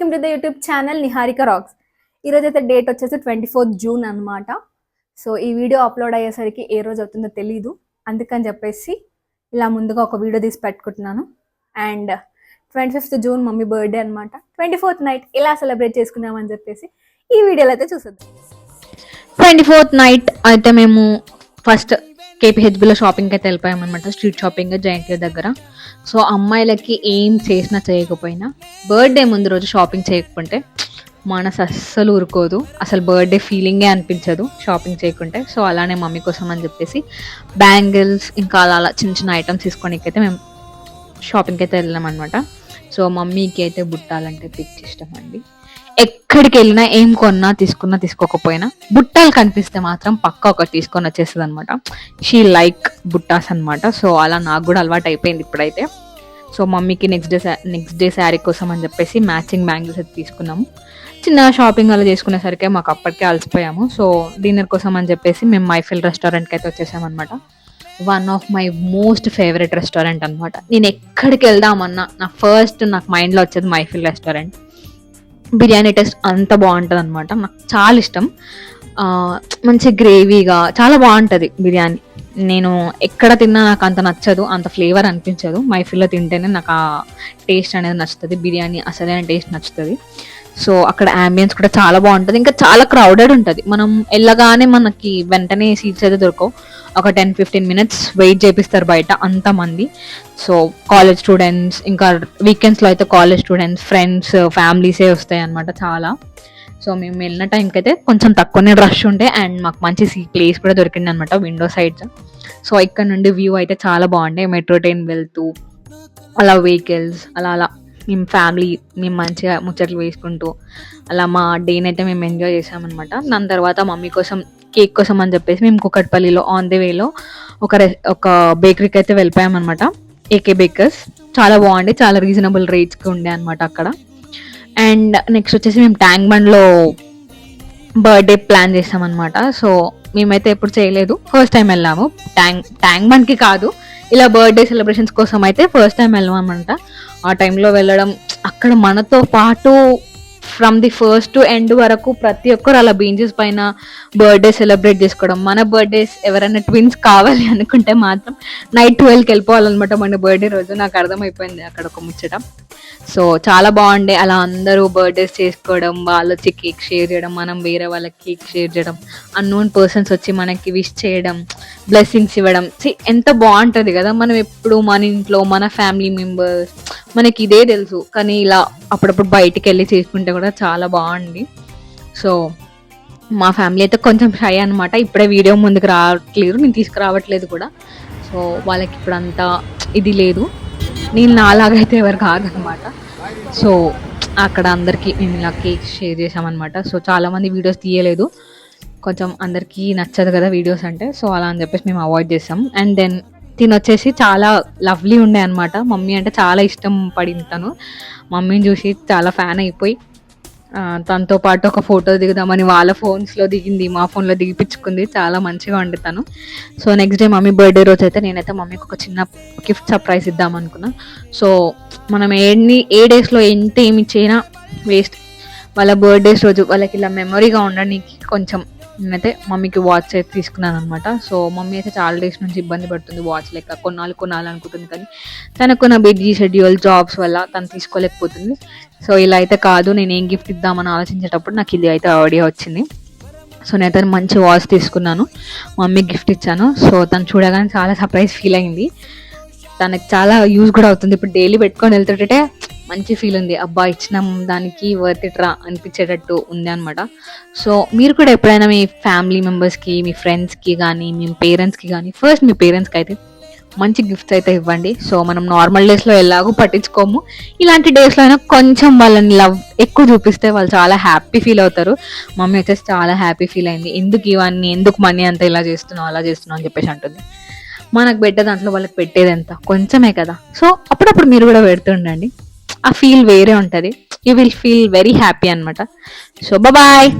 Welcome to the YouTube channel Niharika rocks. ఈరోజు అయితే date వచ్చేసి 24th June అనమాట. సో ఈ వీడియో అప్లోడ్ అయ్యేసరికి ఏ రోజు అవుతుందో తెలీదు, అందుకని చెప్పేసి ఇలా ముందుగా ఒక వీడియో తీసి పెట్టుకుంటున్నాను. And 25th June mummy birthday అనమాట. 24th నైట్ ఎలా సెలబ్రేట్ చేసుకున్నామని చెప్పేసి ఈ వీడియోలో అయితే చూసేద్దాం. 24th నైట్ అయితే మేము ఫస్ట్ కేపీహెచ్బిలో షాపింగ్కి అయితే వెళ్ళిపోయామన్నమాట. స్ట్రీట్ షాపింగ్ జైంట్యూ దగ్గర. సో అమ్మాయిలకి ఏం చేసినా చేయకపోయినా బర్త్డే ముందు రోజు షాపింగ్ చేయకపోతే మనసు అస్సలు ఊరుకోదు, అసలు బర్త్డే ఫీలింగే అనిపించదు షాపింగ్ చేయకుంటే. సో అలానే మమ్మీ కోసం అని చెప్పేసి బ్యాంగిల్స్ ఇంకా అలా చిన్న చిన్న ఐటమ్స్ తీసుకోవడానికి అయితే మేము షాపింగ్కి అయితే వెళ్ళాం అనమాట. సో మమ్మీకి అయితే బుట్టాలంటే పిచ్చి ఇష్టం అండి. ఎక్కడికి వెళ్ళినా ఏం కొన్నా తీసుకున్నా తీసుకోకపోయినా బుట్టాలు కనిపిస్తే మాత్రం పక్క ఒకటి తీసుకొని వచ్చేస్తుంది అనమాట. షీ లైక్ బుట్టాస్ అనమాట. సో అలా నాకు కూడా అలవాటు అయిపోయింది ఇప్పుడైతే. సో మమ్మీకి నెక్స్ట్ డే శారీ కోసం అని చెప్పేసి మ్యాచింగ్ బ్యాంగిల్స్ అయితే తీసుకున్నాము. చిన్న షాపింగ్ అలా చేసుకునేసరికి మాకు అప్పటికే అలసిపోయాము. సో డిన్నర్ కోసం అని చెప్పేసి మేము మైఫిల్ రెస్టారెంట్కి అయితే వచ్చేసామన్నమాట. One of my most favourite restaurant అనమాట. నేను ఎక్కడికి వెళ్దామన్నా నాకు మైండ్లో వచ్చేది మైఫిల్ రెస్టారెంట్. బిర్యానీ టేస్ట్ అంత బాగుంటుంది అనమాట, నాకు చాలా ఇష్టం. మంచి గ్రేవీగా చాలా బాగుంటుంది బిర్యానీ. నేను ఎక్కడ తిన్నా నాకు అంత నచ్చదు, అంత ఫ్లేవర్ అనిపించదు. మైఫిల్లో తింటేనే నాకు ఆ టేస్ట్ అనేది నచ్చుతుంది, బిర్యానీ అసలైన టేస్ట్ నచ్చుతుంది. సో అక్కడ అంబియన్స్ కూడా చాలా బాగుంటుంది, ఇంకా చాలా క్రౌడెడ్ ఉంటుంది. మనం వెళ్ళగానే మనకి వెంటనే సీట్స్ అయితే దొరకవు, ఒక 10-15 minutes వెయిట్ చేపిస్తారు బయట అంతమంది. సో కాలేజ్ స్టూడెంట్స్, ఇంకా వీకెండ్స్లో అయితే కాలేజ్ స్టూడెంట్స్, ఫ్రెండ్స్, ఫ్యామిలీసే వస్తాయి అనమాట చాలా. సో మేము వెళ్ళిన టైంకి అయితే కొంచెం తక్కువనే రష్ ఉండే అండ్ మాకు మంచి ప్లేస్ కూడా దొరికింది అనమాట, విండో సైడ్స్. సో ఇక్కడ నుండి వ్యూ అయితే చాలా బాగుండే. మెట్రో ట్రైన్ వెళ్తూ అలా వెహికల్స్ అలా మేము మంచిగా ముచ్చట్లు వేసుకుంటూ అలా మా డేని అయితే మేము ఎంజాయ్ చేసామన్నమాట. దాని తర్వాత మమ్మీ కోసం కేక్ కోసం అని చెప్పేసి మేము కూకట్పల్లిలో ఆన్ ది వేలో ఒక బేకరీకి అయితే వెళ్ళిపోయామన్నమాట. ఏకే బేకర్స్ చాలా బాగుంది, చాలా రీజనబుల్ రేట్స్కి ఉండే అనమాట అక్కడ. అండ్ నెక్స్ట్ వచ్చేసి మేము ట్యాంక్ బండ్లో బర్త్డే ప్లాన్ చేసామన్నమాట. సో మేమైతే ఎప్పుడు చేయలేదు, ఫస్ట్ టైం వెళ్ళాము. ట్యాంక్ బండ్కి కాదు, ఇలా బర్త్డే సెలబ్రేషన్స్ కోసం అయితే ఫస్ట్ టైం వెళ్ళాం అనమాట. ఆ టైంలో వెళ్ళడం, అక్కడ మనతో పాటు from the first to end వరకు ప్రతి ఒక్కరు అలా బీంచెస్ పైన బర్త్డే సెలబ్రేట్ చేసుకోవడం. మన బర్త్డేస్ ఎవరైనా ట్విన్స్ కావాలి అనుకుంటే మాత్రం నైట్ 12కి వెళ్ళిపోవాలన్నమాట మన బర్త్డే రోజు. నాకు అర్థమైపోయింది అక్కడ ఒక ముచ్చట. సో చాలా బాగుండే అలా అందరూ బర్త్డేస్ చేసుకోవడం, వాళ్ళు వచ్చి కేక్ షేర్ చేయడం, మనం వేరే వాళ్ళకి కేక్ షేర్ చేయడం, అన్నోన్ పర్సన్స్ వచ్చి మనకి విష్ చేయడం, బ్లెస్సింగ్స్ ఇవ్వడం. ఎంత బాగుంటుంది కదా. మనం ఎప్పుడు మన ఇంట్లో మన ఫ్యామిలీ మెంబర్స్ మనకి ఇదే తెలుసు, కానీ ఇలా అప్పుడప్పుడు బయటికి వెళ్ళి చేసుకుంటే కూడా చాలా బాగుంది. సో మా ఫ్యామిలీ అయితే కొంచెం షై అనమాట, ఇప్పుడే వీడియో ముందుకు రావట్లేదు, నేను తీసుకురావట్లేదు కూడా. సో వాళ్ళకి ఇప్పుడు అంతా ఇది లేదు, నేను నాలాగైతే ఎవరు కాదనమాట. సో అక్కడ అందరికీ మేము ఇలా కేక్ షేర్ చేసామన్నమాట. సో చాలామంది వీడియోస్ తీయలేదు, కొంచెం అందరికీ నచ్చదు కదా వీడియోస్ అంటే. సో అలా అని చెప్పేసి మేము అవాయిడ్ చేసాం. అండ్ దెన్ తినొచ్చేసి చాలా లవ్లీ ఉండే అనమాట. మమ్మీ అంటే చాలా ఇష్టం పడింది తను. మమ్మీని చూసి చాలా ఫ్యాన్ అయిపోయి తనతో పాటు ఒక ఫోటో దిగుదామని వాళ్ళ ఫోన్స్లో దిగింది, మా ఫోన్లో దిగిపించుకుంది. చాలా మంచిగా ఉండే తను. So next day mummy birthday రోజు అయితే నేనైతే మమ్మీకి ఒక చిన్న గిఫ్ట్ సర్ప్రైజ్ ఇద్దామనుకున్నా. సో మనం ఏ డేస్లో ఏమి ఇచ్చినా వేస్ట్. వాళ్ళ బర్త్డేస్ రోజు వాళ్ళకి ఇలా మెమొరీగా ఉండడానికి కొంచెం నేనైతే మమ్మీకి వాచ్ అయితే తీసుకున్నాను అనమాట. సో మమ్మీ అయితే చాలా డేస్ నుంచి ఇబ్బంది పడుతుంది, వాచ్ లెక్క కొనాలనుకుంటుంది, కానీ తనకున్న బిజీ షెడ్యూల్ జాబ్స్ వల్ల తను తీసుకోలేకపోతుంది. సో ఇలా అయితే కాదు, నేను ఏం గిఫ్ట్ ఇద్దామని ఆలోచించేటప్పుడు నాకు ఇది అయితే ఐడియా వచ్చింది. సో నేనైతే మంచి వాచ్ తీసుకున్నాను, మమ్మీకి గిఫ్ట్ ఇచ్చాను. సో తను చూడగానే చాలా సర్ప్రైజ్ ఫీల్ అయింది. తనకి చాలా యూజ్ కూడా అవుతుంది. ఇప్పుడు డైలీ పెట్టుకొని వెళ్తుంటే మంచి ఫీల్ ఉంది, అబ్బా ఇచ్చిన దానికి వర్త్ ఇట్ రా అనిపించేటట్టు ఉంది అనమాట. సో మీరు కూడా ఎప్పుడైనా మీ ఫ్యామిలీ మెంబర్స్కి, మీ ఫ్రెండ్స్కి కానీ, మీ పేరెంట్స్కి కానీ, ఫస్ట్ మీ పేరెంట్స్కి అయితే మంచి గిఫ్ట్స్ అయితే ఇవ్వండి. సో మనం నార్మల్ డేస్లో ఎలాగో పట్టించుకోము, ఇలాంటి డేస్లో అయినా కొంచెం వాళ్ళని లవ్ ఎక్కువ చూపిస్తే వాళ్ళు చాలా హ్యాపీ ఫీల్ అవుతారు. మమ్మీ వచ్చేసి చాలా హ్యాపీ ఫీల్ అయింది. ఎందుకు మనీ అంతా ఇలా చేస్తున్నావు అలా చేస్తున్నావు అని చెప్పేసి అంటుంది. మనకు పెట్టే దాంట్లో వాళ్ళకి పెట్టేది ఎంత కొంచెమే కదా. సో అప్పుడప్పుడు మీరు కూడా పెడుతుండండి, ఆ ఫీల్ వేరే ఉంటుంది. You will feel very happy అనమాట. So bye.